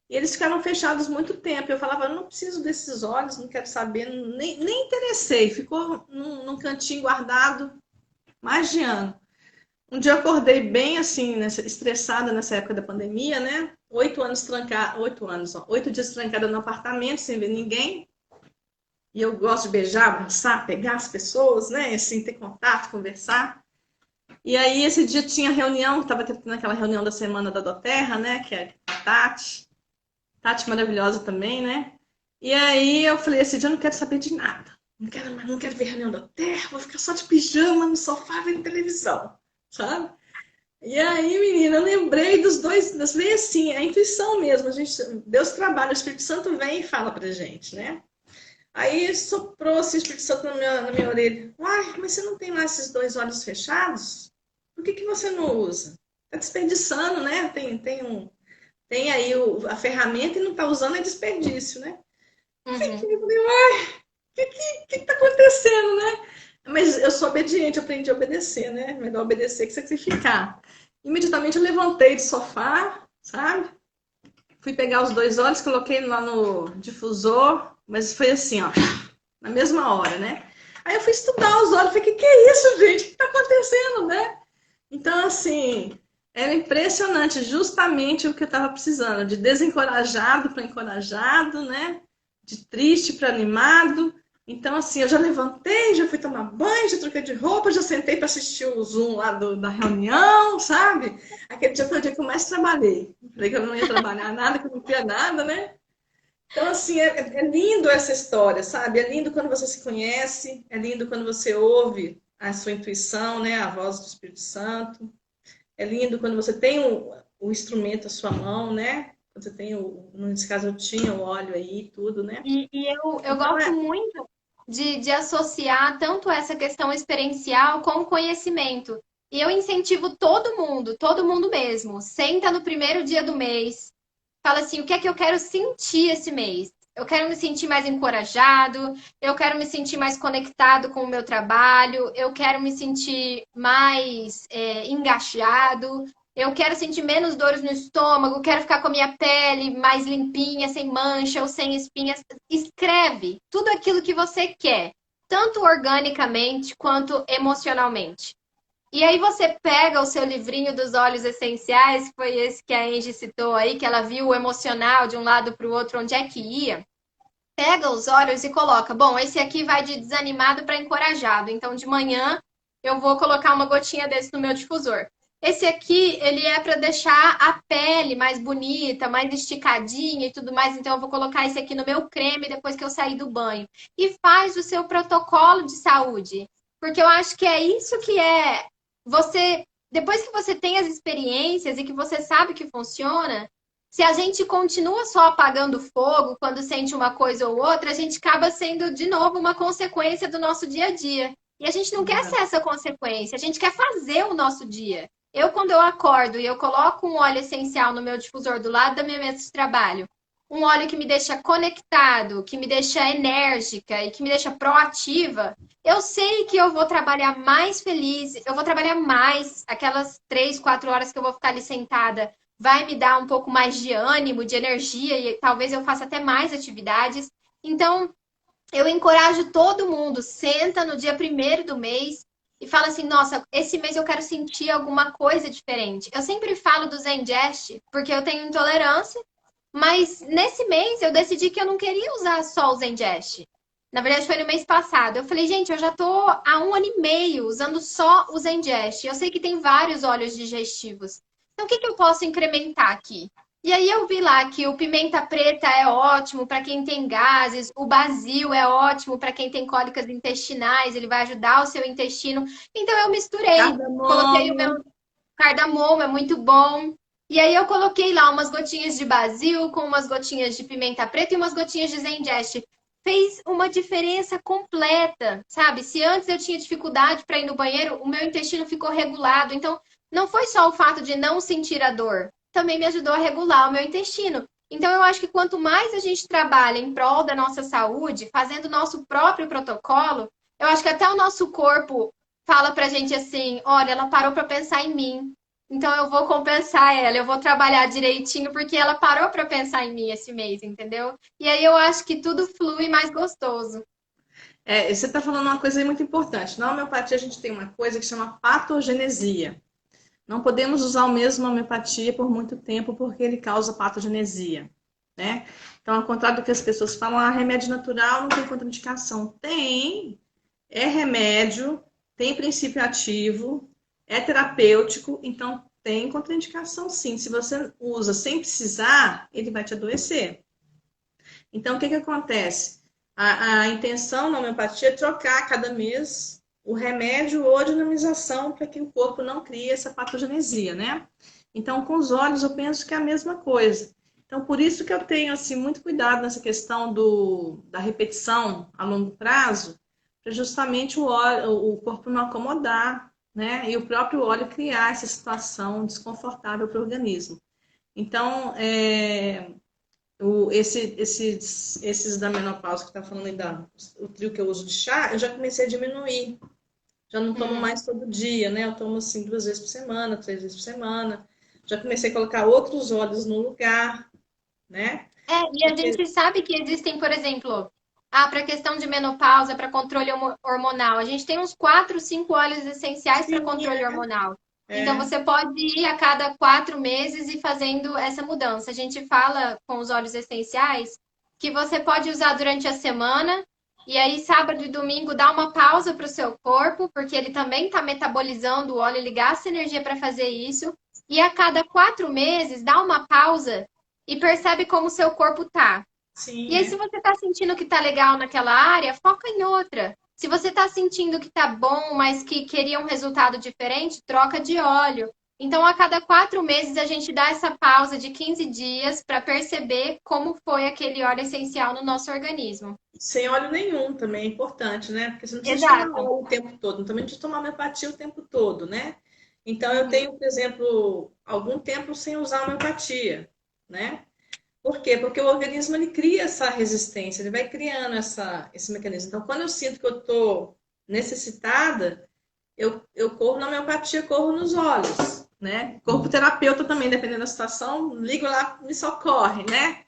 E eles ficaram fechados muito tempo. Eu falava, eu não preciso desses óleos, não quero saber, nem interessei. Ficou num cantinho guardado mais de ano. Um dia eu acordei bem assim, estressada nessa época da pandemia, né? 8 anos trancada, 8 anos, ó, 8 dias trancada no apartamento, sem ver ninguém. E eu gosto de beijar, abraçar, pegar as pessoas, né? Assim, ter contato, conversar. E aí, esse dia tinha reunião, estava tendo aquela reunião da semana da doTERRA, né? Que é a Tati. Tati maravilhosa também, né? E aí eu falei, esse dia eu não quero saber de nada. Não quero ver reunião da Terra, vou ficar só de pijama no sofá vendo televisão, sabe? E aí, menina, eu lembrei dos dois, veio assim, a intuição mesmo, Deus trabalha, o Espírito Santo vem e fala pra gente, né? Aí soprou assim, o Espírito Santo na minha orelha. Uai, mas você não tem lá esses dois olhos fechados? Por que você não usa? Tá desperdiçando, né? Tem aí a ferramenta e não está usando é desperdício, né? Uhum. Fiquei, falei, uai, o que está acontecendo, né? Mas eu sou obediente, eu aprendi a obedecer, né? Melhor obedecer que sacrificar. Imediatamente eu levantei do sofá, sabe? Fui pegar os dois olhos, coloquei lá no difusor, mas foi assim, ó, na mesma hora, né? Aí eu fui estudar os olhos, falei, que é isso, gente? O que está acontecendo, né? Então, assim, era impressionante, justamente o que eu estava precisando, de desencorajado para encorajado, né? De triste para animado. Então, assim, eu já levantei, já fui tomar banho, já troquei de roupa, já sentei para assistir o Zoom lá da reunião, sabe? Aquele dia foi o dia que eu mais trabalhei. Falei que eu não ia trabalhar nada, que eu não queria nada, né? Então, assim, é lindo essa história, sabe? É lindo quando você se conhece, é lindo quando você ouve a sua intuição, né? A voz do Espírito Santo. É lindo quando você tem o instrumento à sua mão, né? Quando você tem nesse caso eu tinha o óleo aí, tudo, né? E eu Então gosto muito de associar tanto essa questão experiencial com conhecimento. E eu incentivo todo mundo mesmo. Senta no primeiro dia do mês, fala assim: o que é que eu quero sentir esse mês? Eu quero me sentir mais encorajado, eu quero me sentir mais conectado com o meu trabalho, eu quero me sentir mais engajado, eu quero sentir menos dores no estômago, quero ficar com a minha pele mais limpinha, sem mancha ou sem espinhas. Escreve tudo aquilo que você quer, tanto organicamente quanto emocionalmente. E aí você pega o seu livrinho dos óleos essenciais, que foi esse que a Angie citou aí, que ela viu o emocional de um lado para o outro, onde é que ia. Pega os óleos e coloca. Bom, esse aqui vai de desanimado para encorajado. Então, de manhã, eu vou colocar uma gotinha desse no meu difusor. Esse aqui, ele é para deixar a pele mais bonita, mais esticadinha e tudo mais. Então, eu vou colocar esse aqui no meu creme depois que eu sair do banho. E faz o seu protocolo de saúde. Porque eu acho que é isso que é você, depois que você tem as experiências e que você sabe que funciona, se a gente continua só apagando fogo quando sente uma coisa ou outra, a gente acaba sendo de novo uma consequência do nosso dia a dia. E a gente não quer ser essa consequência, a gente quer fazer o nosso dia. Quando eu acordo e eu coloco um óleo essencial no meu difusor do lado da minha mesa de trabalho, um óleo que me deixa conectado, que me deixa enérgica e que me deixa proativa, eu sei que eu vou trabalhar mais feliz, eu vou trabalhar mais, aquelas 3, 4 horas que eu vou ficar ali sentada, vai me dar um pouco mais de ânimo, de energia e talvez eu faça até mais atividades. Então, eu encorajo todo mundo, senta no dia 1º do mês e fala assim, nossa, esse mês eu quero sentir alguma coisa diferente. Eu sempre falo do Zengest, porque eu tenho intolerância, mas nesse mês eu decidi que eu não queria usar só o Zengest. Na verdade, foi no mês passado. Eu falei, gente, eu já tô há 1 ano e meio usando só o Zengest. Eu sei que tem vários óleos digestivos. Então, o que eu posso incrementar aqui? E aí eu vi lá que o pimenta preta é ótimo para quem tem gases, o basil é ótimo para quem tem cólicas intestinais, ele vai ajudar o seu intestino. Então eu misturei, coloquei o cardamomo. meu cardamomo, é muito bom. E aí eu coloquei lá umas gotinhas de basil com umas gotinhas de pimenta preta e umas gotinhas de Zengest. Fez uma diferença completa, sabe? Se antes eu tinha dificuldade para ir no banheiro, o meu intestino ficou regulado. Então, não foi só o fato de não sentir a dor, também me ajudou a regular o meu intestino. Então, eu acho que quanto mais a gente trabalha em prol da nossa saúde, fazendo o nosso próprio protocolo, eu acho que até o nosso corpo fala pra gente assim: olha, ela parou pra pensar em mim. Então, eu vou compensar ela, eu vou trabalhar direitinho, porque ela parou pra pensar em mim esse mês, entendeu? E aí eu acho que tudo flui mais gostoso. Você está falando uma coisa aí muito importante. Na homeopatia, a gente tem uma coisa que chama patogenesia. Não podemos usar o mesmo homeopatia por muito tempo porque ele causa patogenesia, né? Então, ao contrário do que as pessoas falam, remédio natural não tem contraindicação. Tem, é remédio, tem princípio ativo, é terapêutico, então tem contraindicação sim. Se você usa sem precisar, ele vai te adoecer. Então, o que acontece? A intenção na homeopatia é trocar a cada mês o remédio ou a dinamização para que o corpo não crie essa patogenesia, né? Então, com os olhos, eu penso que é a mesma coisa. Então, por isso que eu tenho assim, muito cuidado nessa questão da repetição a longo prazo, para justamente o corpo não acomodar, né? E o próprio óleo criar essa situação desconfortável para o organismo. Então, esses da menopausa que tá falando aí, o trio que eu uso de chá, eu já comecei a diminuir. Já não tomo mais todo dia, né? Eu tomo assim 2 vezes por semana, 3 vezes por semana. Já comecei a colocar outros óleos no lugar, né? E a Porque gente sabe que existem, por exemplo, para questão de menopausa, para controle hormonal, a gente tem uns 4, 5 óleos essenciais para sim, controle hormonal. Então, é, você pode ir a cada 4 meses e fazendo essa mudança. A gente fala com os óleos essenciais que você pode usar durante a semana e aí sábado e domingo dá uma pausa para o seu corpo, porque ele também está metabolizando o óleo, ele gasta energia para fazer isso. E a cada 4 meses dá uma pausa e percebe como o seu corpo tá. E sim, aí, se você tá sentindo que tá legal naquela área, foca em outra. Se você tá sentindo que tá bom, mas que queria um resultado diferente, troca de óleo. Então, a cada 4 meses, a gente dá essa pausa de 15 dias para perceber como foi aquele óleo essencial no nosso organismo. sem óleo nenhum também é importante, né? Porque você não precisa tomar Exato. óleo o tempo todo, também não precisa tomar homeopatia o tempo todo, né? Então, eu Uhum. tenho, por exemplo, algum tempo sem usar homeopatia, né? Por quê? Porque o organismo ele cria essa resistência, ele vai criando esse mecanismo. Então, quando eu sinto que eu estou necessitada, eu corro na homeopatia, corro nos olhos, né? Corpo terapeuta também, dependendo da situação, ligo lá, me socorre, né?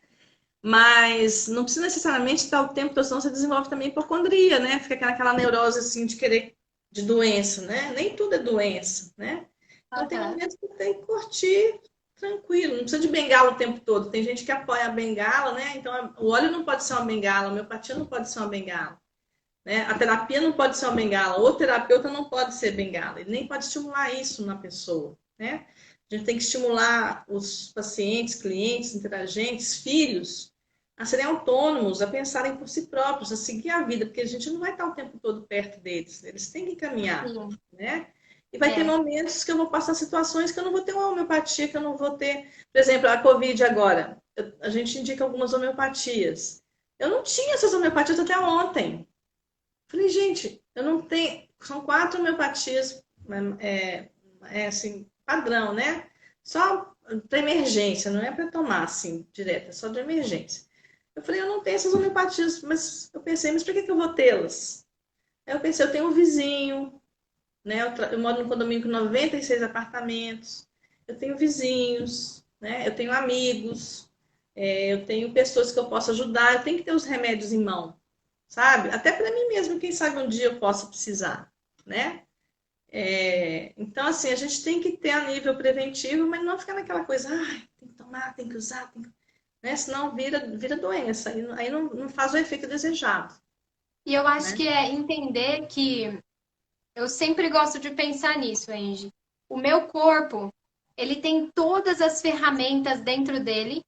Mas não precisa necessariamente estar o tempo todo, senão você desenvolve também hipocondria, né? Fica aquela neurose assim de querer de doença, né? Nem tudo é doença, né? Então tem Aham. momentos que tem que curtir tranquilo, não precisa de bengala o tempo todo. Tem gente que apoia a bengala, né? Então o óleo não pode ser uma bengala, a homeopatia não pode ser uma bengala, né? A terapia não pode ser uma bengala, o terapeuta não pode ser bengala, ele nem pode estimular isso na pessoa, né? A gente tem que estimular os pacientes, clientes, interagentes, filhos a serem autônomos, a pensarem por si próprios, a seguir a vida, porque a gente não vai estar o tempo todo perto deles, eles têm que caminhar, Sim. né? E vai ter É. momentos que eu vou passar situações que eu não vou ter uma homeopatia, que eu não vou ter, por exemplo, a Covid agora, a gente indica algumas homeopatias. Eu não tinha essas homeopatias até ontem. Falei, gente, eu não tenho. São 4 homeopatias, assim, padrão, né? Só para emergência, não é para tomar assim, direto, é só de emergência. Eu falei, eu não tenho essas homeopatias, mas eu pensei, mas por que eu vou tê-las? Aí eu pensei, eu tenho um vizinho, né? Eu moro num condomínio com 96 apartamentos, eu tenho vizinhos, né? Eu tenho amigos, eu tenho pessoas que eu posso ajudar, eu tenho que ter os remédios em mão, sabe? Até para mim mesmo, quem sabe um dia eu possa precisar, né? Então, assim, a gente tem que ter a nível preventivo, mas não ficar naquela coisa, tem que tomar, tem que usar, tem que... Né? Senão vira doença, aí não faz o efeito desejado, E eu acho né? que é entender que eu sempre gosto de pensar nisso, Angie. O meu corpo, ele tem todas as ferramentas dentro dele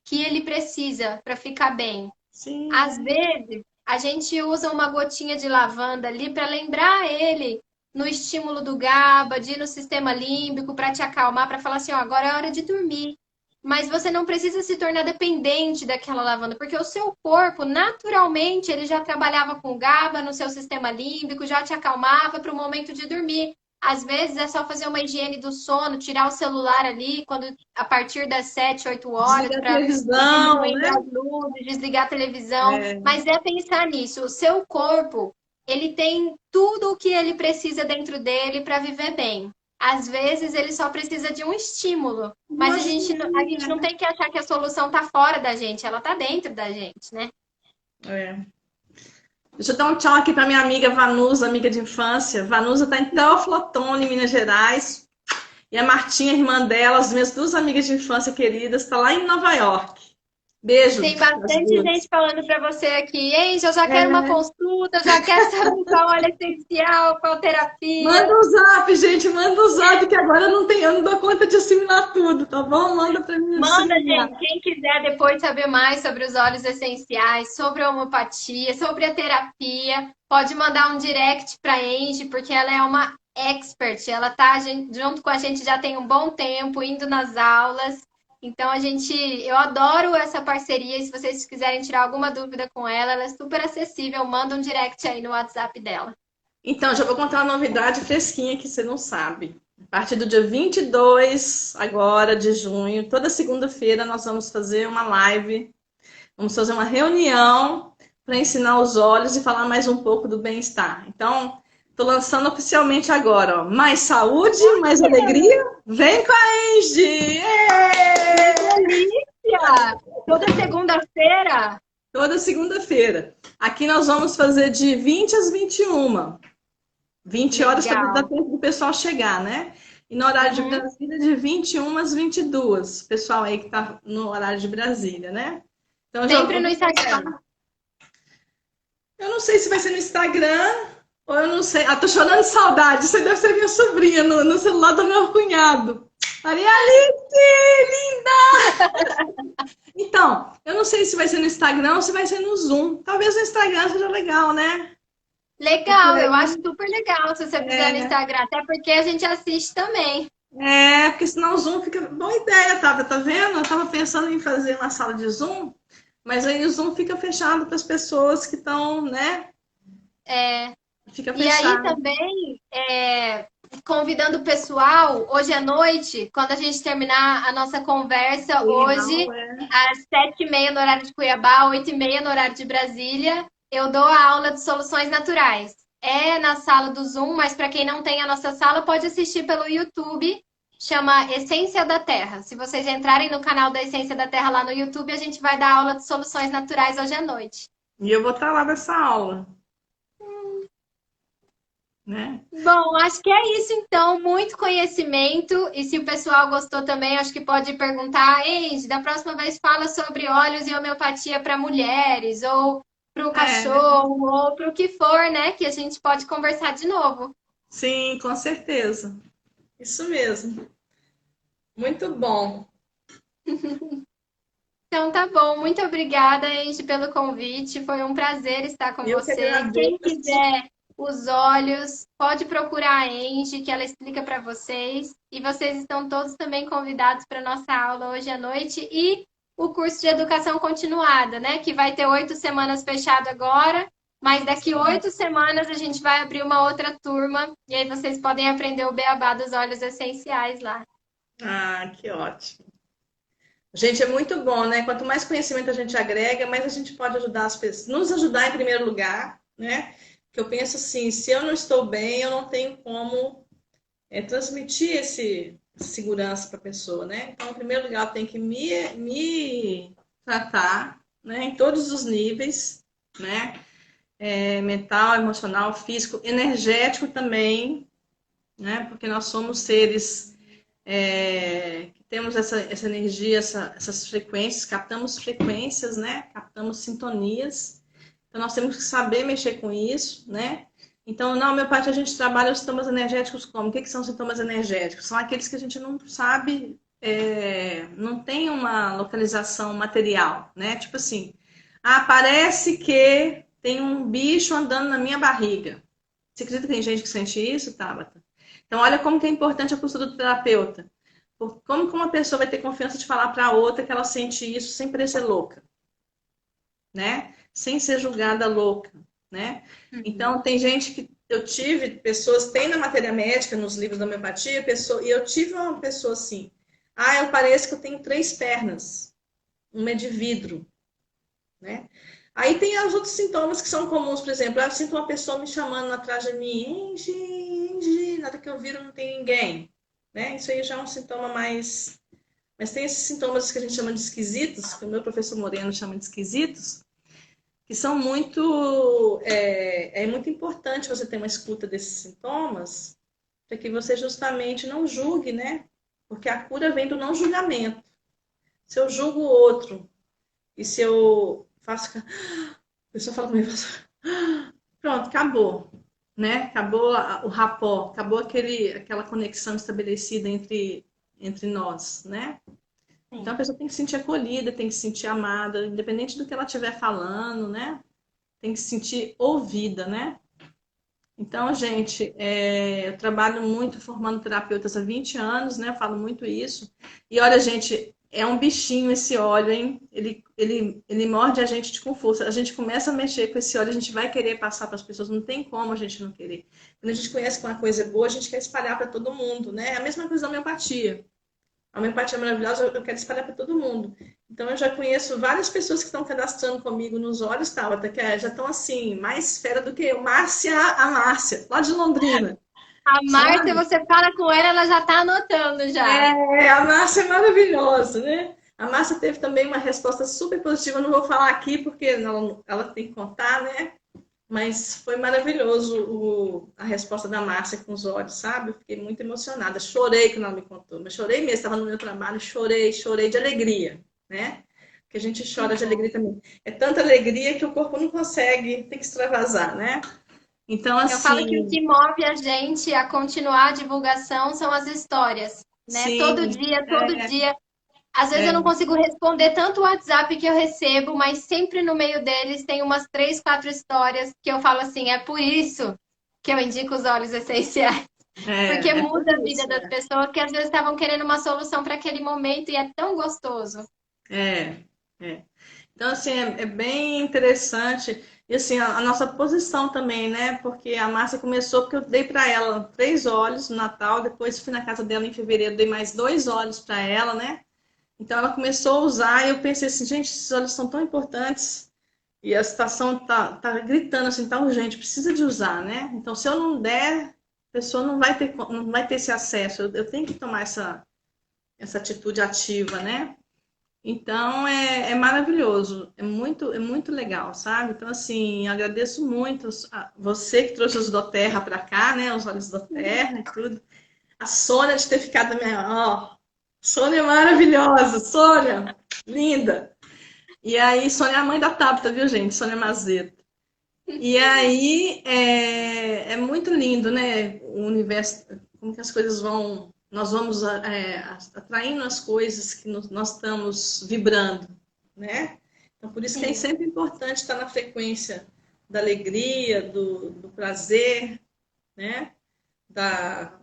que ele precisa para ficar bem. Sim, Às vezes, a gente usa uma gotinha de lavanda ali para lembrar ele no estímulo do GABA, de ir no sistema límbico, para te acalmar, para falar assim, ó, agora é hora de dormir. Mas você não precisa se tornar dependente daquela lavanda, porque o seu corpo, naturalmente, ele já trabalhava com GABA no seu sistema límbico, já te acalmava para o momento de dormir. Às vezes é só fazer uma higiene do sono, tirar o celular ali a partir das 7, 8 horas Desligar a para televisão, diminuir né? as luzes, desligar a televisão. É, Mas é pensar nisso. O seu corpo, ele tem tudo o que ele precisa dentro dele para viver bem. Às vezes ele só precisa de um estímulo, mas uma a gente não ajudinha, tem que achar que a solução está fora da gente, ela está dentro da gente, né? né? Deixa eu dar um tchau aqui para minha amiga Vanusa, amiga de infância. Vanusa está em Teoflotone, Minas Gerais. E a Martinha, irmã dela, as minhas duas amigas de infância queridas, está lá em Nova York. Beijo Tem às bastante gente duas. falando para você aqui, hein? Eu já quero uma É, consulta, já quero saber qual óleo essencial, qual manda terapia. um zap, gente, manda um zap, que agora eu não dou conta de assimilar tudo, tá bom? Manda para mim Manda, assimilar. gente, quem quiser depois saber mais sobre os óleos essenciais, sobre a homeopatia, sobre a terapia, pode mandar um direct para a Angie, porque ela é uma expert. Ela tá junto com a gente já tem um bom tempo, indo nas aulas. Então eu adoro essa parceria. E se vocês quiserem tirar alguma dúvida com ela, ela é super acessível. Manda um direct aí no WhatsApp dela. Então, já vou contar uma novidade fresquinha que você não sabe. A partir do dia 22 agora de junho, toda segunda-feira nós vamos fazer uma live, vamos fazer uma reunião para ensinar os olhos e falar mais um pouco do bem-estar. Então, estou lançando oficialmente agora, ó. Mais saúde, mais alegria. Vem com a Angie! Que Êêê! delícia! Toda segunda-feira. Toda segunda-feira. Aqui nós vamos fazer de 20 às 21. 20 horas para dar Legal. tempo do pessoal chegar, né? E no horário de Uhum. Brasília, de 21 às 22. Pessoal aí que está no horário de Brasília, né? Então, já Sempre vou no Instagram. fazer. Eu não sei se vai ser no Instagram ou eu não sei. Ah, tô chorando de saudade. Isso aí deve ser minha sobrinha no celular do meu cunhado. Maria Alice, linda! Então, eu não sei se vai ser no Instagram ou se vai ser no Zoom. Talvez no Instagram seja legal, né? Porque Legal, eu acho super legal se você fizer no é, Instagram, até porque a gente assiste também. porque senão o Zoom fica. Boa ideia, tá vendo? Eu tava pensando em fazer uma sala de Zoom, mas aí o Zoom fica fechado para as pessoas que estão, né? É, Fica e aí fechado. também, convidando o pessoal, hoje à noite, quando a gente terminar a nossa conversa, Legal, hoje, é. às 7h30 no horário de Cuiabá, 8h30 no horário de Brasília, eu dou a aula de soluções naturais. É na sala do Zoom, mas para quem não tem a nossa sala, pode assistir pelo YouTube, chama Essência da Terra. Se vocês entrarem no canal da Essência da Terra lá no YouTube, a gente vai dar aula de soluções naturais hoje à noite. E eu vou estar lá nessa aula, né? Bom, acho que é isso então, muito conhecimento. E se o pessoal gostou também, acho que pode perguntar, Engie, da próxima vez fala sobre óleos e homeopatia para mulheres, ou para o É, cachorro, ou para o que for, né? Que a gente pode conversar de novo. sim, com certeza. Isso mesmo. Muito bom. Então tá bom, muito obrigada, Engie, pelo convite. Foi um prazer estar com Eu que você. Quem agradeço. quiser os olhos, pode procurar a Engie, que ela explica para vocês. E vocês estão todos também convidados para nossa aula hoje à noite e o curso de educação continuada, né? Que vai ter 8 semanas fechado agora, mas daqui 8 semanas a gente vai abrir uma outra turma e aí vocês podem aprender o beabá dos óleos essenciais lá. Ah, que ótimo. Gente, é muito bom, né? Quanto mais conhecimento a gente agrega, mais a gente pode ajudar as pessoas, nos ajudar em primeiro lugar, né? Que eu penso assim, se eu não estou bem, eu não tenho como transmitir essa segurança para a pessoa, né? Então, em primeiro lugar, eu tenho que me tratar, né? Em todos os níveis, né? Mental, emocional, físico, energético também, né? Porque nós somos seres que temos essa energia, essas frequências, captamos frequências, né? Captamos sintonias. Então, nós temos que saber mexer com isso, né? Então, na homeopatia, a gente trabalha os sintomas energéticos como? O que são sintomas energéticos? São aqueles que a gente não sabe, não tem uma localização material, né? Tipo assim, parece que tem um bicho andando na minha barriga. Você acredita que tem gente que sente isso, Tabata? Então, olha como que é importante a postura do terapeuta. Como que uma pessoa vai ter confiança de falar para a outra que ela sente isso sem parecer louca, né? Sem ser julgada louca, né? Uhum. Então, tem gente que eu tive pessoas, tem na matéria médica, nos livros da homeopatia, e eu tive uma pessoa assim, eu pareço que eu tenho 3 pernas, uma é de vidro, né? Aí tem os outros sintomas que são comuns, por exemplo, eu sinto uma pessoa me chamando atrás de mim, Angie, Angie, na hora que eu viro não tem ninguém, né? Isso aí já é um sintoma mais... Mas tem esses sintomas que a gente chama de esquisitos, que o meu professor Moreno chama de esquisitos, que são muito... É muito importante você ter uma escuta desses sintomas, para que você justamente não julgue, né? Porque a cura vem do não julgamento. Se eu julgo o outro, e se eu faço... A pessoa fala comigo, pronto, acabou, né? Acabou o rapport, acabou aquela conexão estabelecida entre nós, né? Então a pessoa tem que se sentir acolhida, tem que se sentir amada, independente do que ela estiver falando, né? Tem que se sentir ouvida, né? Então, gente, eu trabalho muito formando terapeutas há 20 anos, né? Eu falo muito isso. E olha, gente, é um bichinho esse óleo, hein? Ele morde a gente com força. A gente começa a mexer com esse óleo, a gente vai querer passar para as pessoas, não tem como a gente não querer. Quando a gente conhece que uma coisa é boa, a gente quer espalhar para todo mundo, né? É a mesma coisa da homeopatia. A homeopatia é maravilhosa, eu quero espalhar para todo mundo. Então, eu já conheço várias pessoas que estão cadastrando comigo nos olhos, Tabata, que já estão assim, mais fera do que eu. A Márcia, lá de Londrina. A Márcia, Sabe? você fala com ela já tá anotando já. A Márcia é maravilhosa, né? A Márcia teve também uma resposta super positiva. Eu não vou falar aqui porque ela tem que contar, né? Mas foi maravilhoso a resposta da Márcia com os olhos, sabe? Eu fiquei muito emocionada. Chorei quando ela me contou. Mas chorei mesmo, estava no meu trabalho, chorei de alegria, né? Porque a gente chora de alegria também. É tanta alegria que o corpo não consegue, tem que extravasar, né? Então, Eu falo que o assim, que move a gente a continuar a divulgação são as histórias, né? sim, Todo dia. Às vezes eu não é, consigo responder tanto o WhatsApp que eu recebo, mas sempre no meio deles tem umas 3, 4 histórias que eu falo assim, é por isso que eu indico os óleos essenciais. Porque é por muda a vida isso, das pessoas que às vezes estavam querendo uma solução para aquele momento e é tão gostoso. é, é. Então, assim, é bem interessante. E, assim, a nossa posição também, né? Porque a Márcia começou porque eu dei para ela 3 óleos no Natal, depois fui na casa dela em fevereiro, dei mais 2 óleos para ela, né? Então, ela começou a usar e eu pensei assim, gente, esses óleos são tão importantes e a situação tá gritando assim, tá urgente, precisa de usar, né? Então, se eu não der, a pessoa não vai ter esse acesso. Eu tenho que tomar essa atitude ativa, né? Então é maravilhoso, é muito legal, sabe? Então, assim, agradeço muito a você que trouxe os Doterra para cá, né? Os olhos Doterra e tudo. A Sônia de ter ficado minha. Ó, Sônia é maravilhosa, Sônia, linda. E aí, Sônia é a mãe da Tabata, viu, gente? Sônia Mazeta. E aí é muito lindo, né? O universo, como que as coisas vão. Nós vamos atraindo as coisas que nós estamos vibrando, né? Então, por isso que é Sim. sempre importante estar na frequência da alegria, do prazer, né? Da,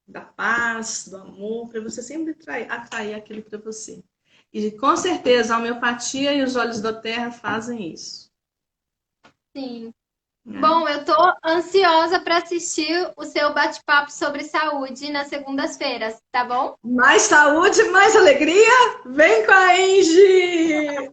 da paz, do amor, para você sempre atrair aquilo para você. E com certeza a homeopatia e os olhos da terra fazem isso. Sim. Né? Bom, eu tô ansiosa para assistir o seu bate-papo sobre saúde nas segundas-feiras, tá bom? Mais saúde, mais alegria? Vem com a Angie!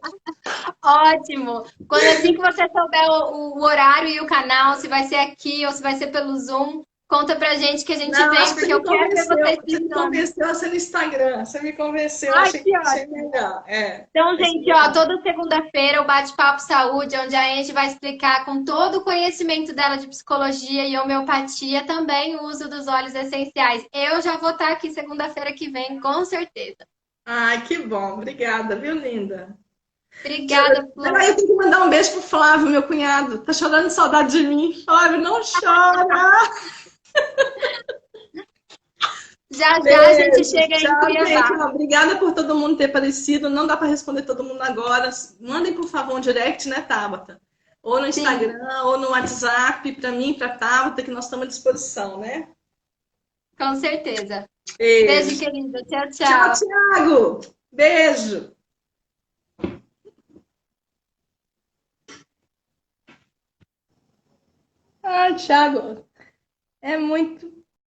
Ótimo! Quando assim que você souber o horário e o canal, se vai ser aqui ou se vai ser pelo Zoom, conta pra gente que a gente Não, vem, acho que você porque me eu quero ver convenceu. vocês Você me pintando. convenceu a ser no Instagram. Você me convenceu, Ai, achei, que achei ótimo! melhor. Então, Vai ser gente, ó, legal. toda segunda-feira o Bate-Papo Saúde, onde a Angie vai explicar com todo o conhecimento dela de psicologia e homeopatia também o uso dos óleos essenciais. Eu já vou estar aqui segunda-feira que vem, com certeza. Ai, que bom. Obrigada, viu, linda? Obrigada, Peraí, Flor. eu tenho que mandar um beijo pro Flávio, meu cunhado. Tá chorando de saudade de mim. Flávio, não chora! Já já a gente Beijo. chega em Tchau, gente. Cuiabá. Obrigada por todo mundo ter aparecido. Não dá para responder todo mundo agora. Mandem, por favor, um direct, né, Tabata? Ou no Sim, Instagram, ou no WhatsApp, para mim, para Tabata, que nós estamos à disposição, né? com certeza. Beijo, Beijo. querida. Tchau, Tchau, tchau. Tiago. Beijo. Ah, Thiago, é muito